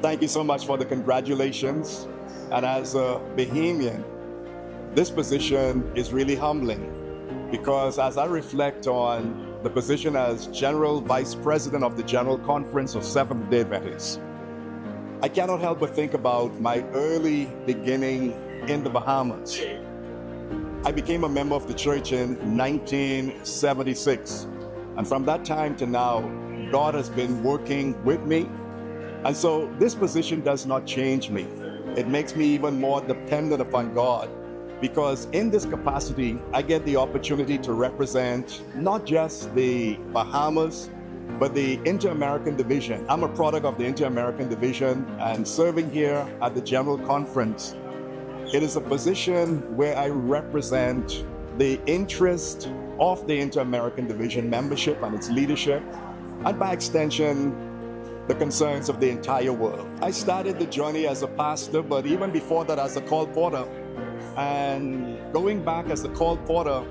Thank you so much for the congratulations. And as a Bahamian, this position is really humbling because as I reflect on the position as General Vice President of the General Conference of Seventh-day Adventists, I cannot help but think about my early beginning in the Bahamas. I became a member of the church in 1976. And from that time to now, God has been working with me. And so this position does not change me. It makes me even more dependent upon God because in this capacity, I get the opportunity to represent not just the Bahamas, but the Inter-American Division. I'm a product of the Inter-American Division and serving here at the General Conference. It is a position where I represent the interest of the Inter-American Division membership and its leadership, and by extension, the concerns of the entire world. I started the journey as a pastor, but even before that as a call porter. And going back as a call porter,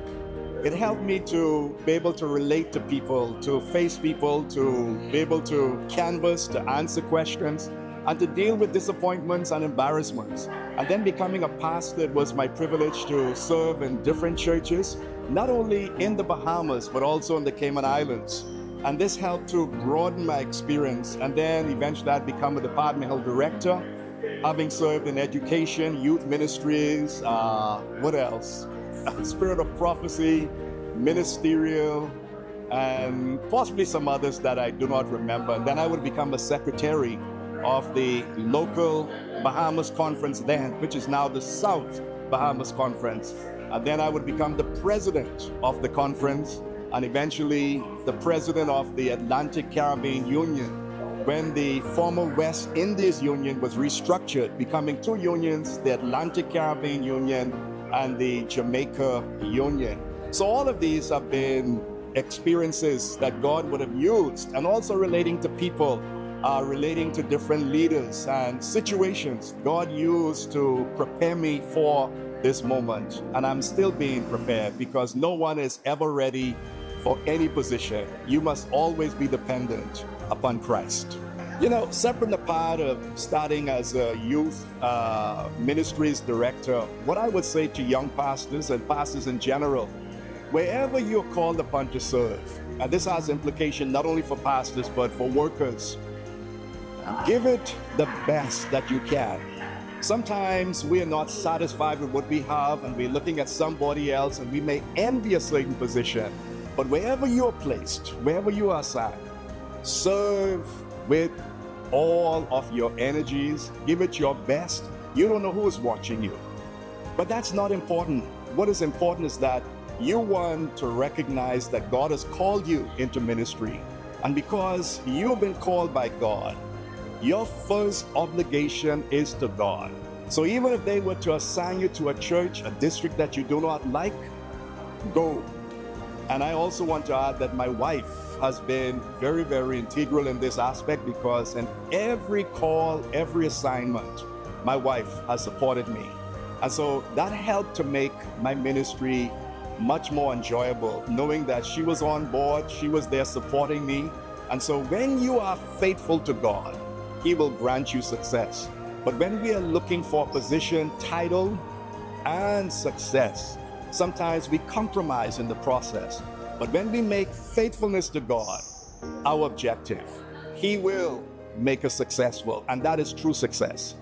it helped me to be able to relate to people, to face people, to be able to canvas, to answer questions, and to deal with disappointments and embarrassments. And then becoming a pastor, it was my privilege to serve in different churches, not only in the Bahamas, but also in the Cayman Islands. And this helped to broaden my experience. And then eventually I'd become a departmental director, having served in education, youth ministries, what else? Spirit of prophecy, ministerial, and possibly some others that I do not remember. And then I would become a secretary of the local Bahamas conference then, which is now the South Bahamas Conference. And then I would become the president of the conference and eventually the president of the Atlantic Caribbean Union when the former West Indies Union was restructured, becoming two unions, the Atlantic Caribbean Union and the Jamaica Union. So all of these have been experiences that God would have used, and also relating to people, relating to different leaders and situations God used to prepare me for this moment. And I'm still being prepared because no one is ever ready for any position. You must always be dependent upon Christ. You know, separate and apart of starting as a youth ministries director, what I would say to young pastors and pastors in general, wherever you're called upon to serve, and this has implication not only for pastors, but for workers, give it the best that you can. Sometimes we are not satisfied with what we have and we're looking at somebody else and we may envy a certain position. But wherever you are placed, wherever you are assigned, serve with all of your energies, give it your best. You don't know who is watching you. But that's not important. What is important is that you want to recognize that God has called you into ministry. And because you've been called by God, your first obligation is to God. So even if they were to assign you to a church, a district that you do not like, go. And I also want to add that my wife has been very, very integral in this aspect because in every call, every assignment, my wife has supported me. And so that helped to make my ministry much more enjoyable, knowing that she was on board, she was there supporting me. And so when you are faithful to God, He will grant you success. But when we are looking for position, title, and success, sometimes we compromise in the process. But when we make faithfulness to God our objective, He will make us successful, and that is true success.